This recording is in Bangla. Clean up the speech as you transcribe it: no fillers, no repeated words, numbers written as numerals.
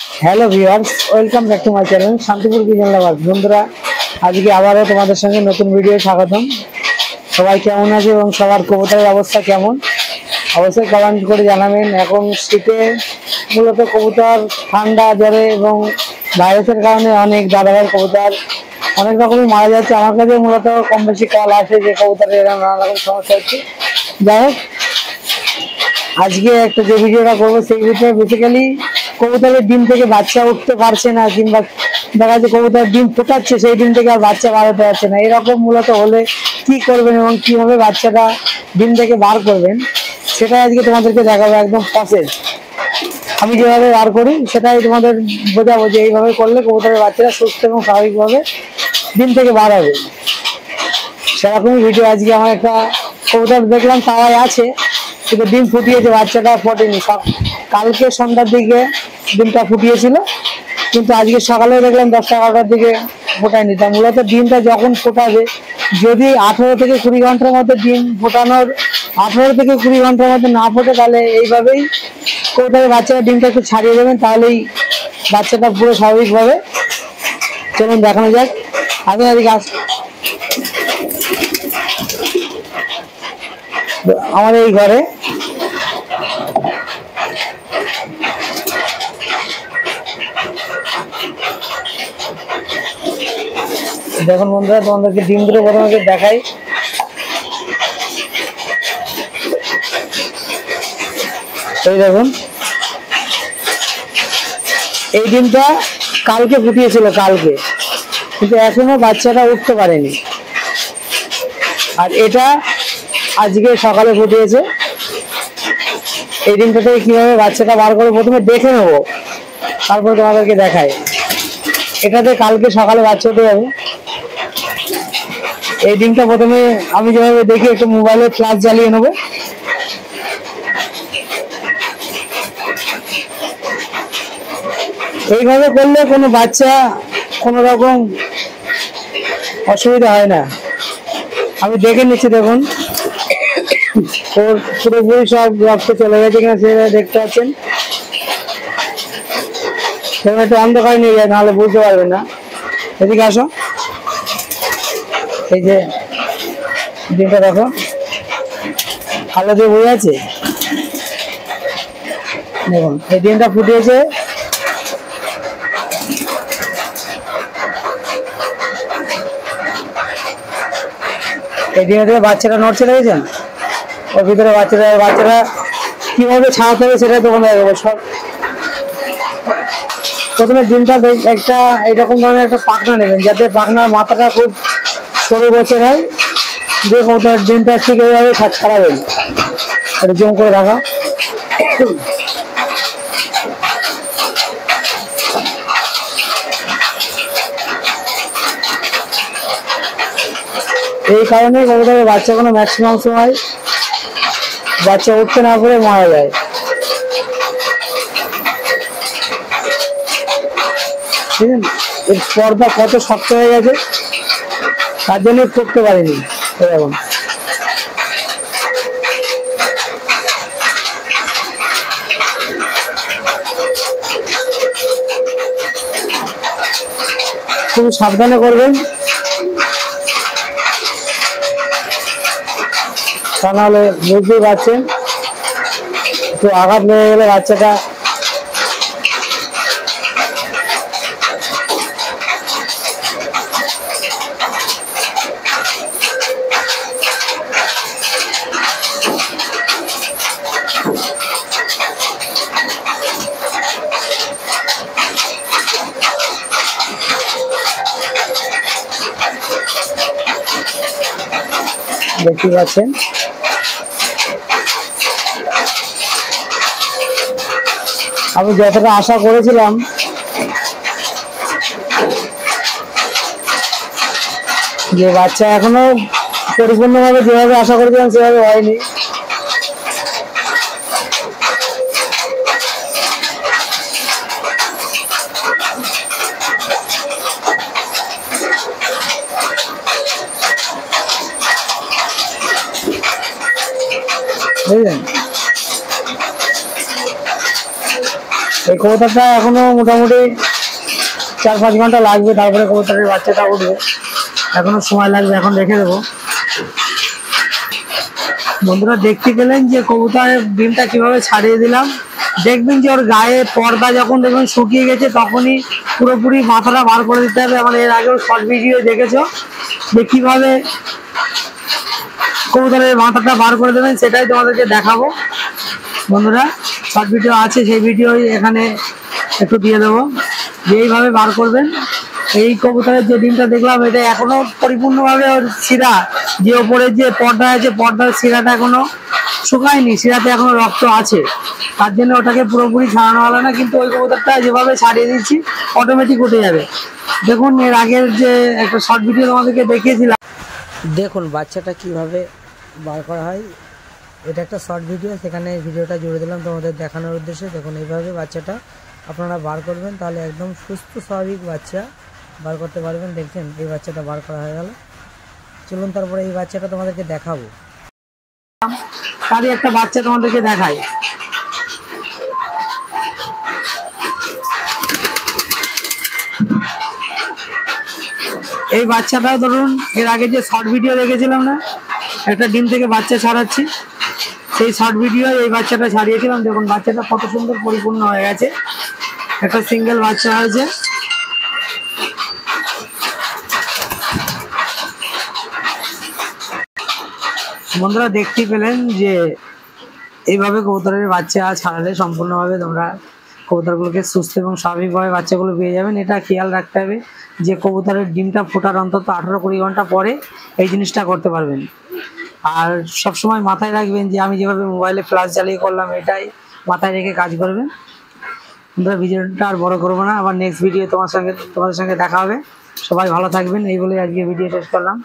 Hello viewers, welcome back to my channel Shantipur kitchen লাভার। বন্ধুরা, আজকে আবারও তোমাদের সঙ্গে নতুন ভিডিও স্বাগতম। সবাই কেমন আছে এবং সবার কবুতরের অবস্থা কেমন অবশ্যই কমেন্ট করে জানাবেন। এখন শীতে মূলত কবুতর ঠান্ডা জ্বরে এবং ভাইরাসের কারণে অনেক দাদাভাইয়ের কবুতর অনেক রকমই মারা যাচ্ছে। আমার কাছে মূলত কম বেশি কল আসে যে কবুতরের এরকম নানা রকম সমস্যা হচ্ছে। যাই হোক, আজকে একটা যে ভিডিওটা করবো সেই ভিডিও বেসিক্যালি কবুতরের ডিম থেকে বাচ্চা উঠতে পারছে না, কিংবা দেখা যাচ্ছে কবুতর ডিম ফোটাচ্ছে সেই ডিম থেকে আর বাচ্চা বার হতে পারছে না, এরকম মূলত হলে কি করবেন এবং কিভাবে বাচ্চাটা ডিম থেকে বার করবেন সেটাই আজকে তোমাদেরকে দেখাবো। একদম প্রসেস আমি যেভাবে বার করি সেটাই তোমাদের বোঝাবো যে এইভাবে করলে কবুতরের বাচ্চারা সুস্থ এবং স্বাভাবিকভাবে ডিম থেকে বার হবে। সেরকমই ভিডিও আজকে আমার একটা কবুতর দেখলাম তারাই আছে, কিন্তু ডিম ফুটিয়েছে, বাচ্চাটা ফোটেনি। কালকে সন্ধ্যার দিকে ডিমটা ফুটিয়েছিল, কিন্তু আজকে সকালে দেখলাম 10-11টার দিকে ফোটায়নি। তা মূলত ডিমটা যখন ফোটাবে, যদি 18 থেকে 20 ঘন্টার মধ্যে ডিম ফোটানোর 18 থেকে 20 ঘন্টার মধ্যে না ফোটে, তাহলে এইভাবেই কবুতরের বাচ্চারা ডিমটা একটু ছাড়িয়ে দেবেন, তাহলেই বাচ্চাটা পুরো স্বাভাবিকভাবে। চলুন দেখানো যাক। আমি আজকে আমার এই ঘরে দেখুন বন্ধুরা, তোমাদেরকে ডিম দুটো প্রথমে দেখাই। এই দেখুন, এই ডিমটা কালকে ফুটিয়েছিল, কালকে, কিন্তু এখনো বাচ্চাটা উঠতে পারেনি। আর এটা আজকে সকালে ফুটিয়েছে। এই ডিমটা থেকে কিভাবে বাচ্চাটা বার করে প্রথমে দেখে নেবো, তারপরে তোমাদেরকে দেখাই। এটাতে কালকে সকালে বাচ্চা উঠে যাবে। এই ডিমটা প্রথমে আমি যেভাবে দেখি, একটু মোবাইলে ফ্ল্যাশ জ্বালিয়ে নেবো। এইভাবে করলে কোনো বাচ্চা কোনো রকম অসুবিধা হয় না। আমি দেখে নিচ্ছি, দেখুন ওর পুরোপুরি সব রক্ত চলে গেছে কিনা সেটা দেখতে পাচ্ছেন। সেরকম একটু অন্ধকার নিয়ে যায়, নাহলে বুঝতে পারবেন না। এদিকে আসো, এই যে ডিমটা দেখো, আলো দিয়ে বোঝা যাচ্ছে। দেখুন, এই ডিমটা ফুটিয়েছে। এই ডিমের থেকে বাচ্চাটা নড়ছে, দেখেছেন? ওর ভিতরে বাচ্চারা কিভাবে ছাড়াতে হবে সেটা তখন দেখাবো। সব প্রথমে ডিমটা একটা এইরকম ধরনের একটা পাখনা নেবেন, যাতে পাখনার মাথাটা খুব সরু বছর হয়, যে কবুতরের ডিমটা ঠিক এইভাবে ছাড়াবেন। এটা জম করে রাখা। এই কারণে কবুতরের বাচ্চাগুলো ম্যাক্সিমাম সময় বাচ্চা উঠতে না করে মারা যায়। ঠিক আছে, এর পর্দা কত শক্ত হয়ে গেছে, তার জন্য করতে পারিনি। এরকম খুব সাবধানে করবেন, তা নাহলে বুঝতেই পারছেন একটু আঘাত লেগে গেলে বাচ্চাটা দেখতে পাচ্ছেন। আমি যতটা আশা করেছিলাম যে বাচ্চা এখনো পরিপূর্ণভাবে যেভাবে আশা করেছিলাম সেভাবে হয়নি। বুঝলেন, এই কবুতরটা এখনো মোটামুটি 4-5 ঘন্টা লাগবে, তারপরে কবুতরের বাচ্চাটা উঠবে, এখনো সময় লাগবে, এখন রেখে দেবো। বন্ধুরা দেখতে পেলেন যে কবুতরের ডিমটা কিভাবে ছাড়িয়ে দিলাম। দেখবেন যে ওর গায়ে পর্দা যখন দেখবেন শুকিয়ে গেছে তখনই পুরোপুরি মাথাটা বার করে দিতে হবে। আমার এর আগেও শর্ট ভিডিও দেখেছো যে কিভাবে কবুতরের মাথাটা বার করে দেবেন, সেটাই তোমাদেরকে দেখাবো। বন্ধুরা শর্ট ভিডিও আছে, সেই ভিডিও এখানে একটু দিয়ে দেবো, যে এইভাবে বার করবেন। এই কবুতরের যে ডিমটা দেখলাম এটা এখনো পরিপূর্ণভাবে ওর শিরা, যে ওপরে যে পর্দা আছে পর্দার শিরাটা এখনো শুকায়নি, শিরাতে এখনো রক্ত আছে, তার জন্য ওটাকে পুরোপুরি ছাড়ানো হলো না। কিন্তু ওই কবুতরটা যেভাবে ছাড়িয়ে দিচ্ছি অটোমেটিক উঠে যাবে। দেখুন এর আগের যে একটা শর্ট ভিডিও তোমাদেরকে দেখিয়েছিলাম, দেখুন বাচ্চাটা কিভাবে বার করা হয়। এটা একটা শর্ট ভিডিও, সেখানে ভিডিওটা জুড়ে দিলাম তোমাদের দেখানোর উদ্দেশ্যে। দেখুন এইভাবে বাচ্চাটা আপনারা বার করবেন, তাহলে একদম সুস্থ স্বাভাবিক বাচ্চা বার করতে পারবেন। দেখছেন এই বাচ্চাটা বার করা হয়ে গেল। চলুন তারপরে এই বাচ্চাটা তোমাদেরকে দেখাবো। তারই একটা বাচ্চা তোমাদেরকে দেখাই। এই বাচ্চাটা ধরুন এর আগে যে শর্ট ভিডিও দেখেছিলাম না, একটা ডিম থেকে বাচ্চা ছাড়াচ্ছি, সেই শর্ট ভিডিও এই বাচ্চাটা ছাড়িয়েছিলাম। দেখুন বাচ্চাটা কত সুন্দর পরিপূর্ণ হয়ে গেছে, একটা সিঙ্গেল বাচ্চা হয়েছে। বন্ধুরা দেখতেই পেলেন যে এইভাবে কবুতরের বাচ্চা ছাড়ালে সম্পূর্ণভাবে তোমরা কবুতরগুলোকে সুস্থ এবং স্বাভাবিকভাবে বাচ্চাগুলো পেয়ে যাবেন। এটা খেয়াল রাখতে হবে যে কবুতরের ডিমটা ফোটার অন্তত 18-20 ঘন্টা পরে এই জিনিসটা করতে পারবেন। আর সবসময় মাথায় রাখবেন যে আমি যেভাবে মোবাইলে ফ্ল্যাশ জ্বালিয়ে করলাম, এটাই মাথায় রেখে কাজ করবেন। বন্ধুরা ভিডিওটা আর বড় করবো না, আবার নেক্সট ভিডিও তোমাদের সঙ্গে দেখা হবে। সবাই ভালো থাকবেন, এই বলে আজকে ভিডিও শেষ করলাম।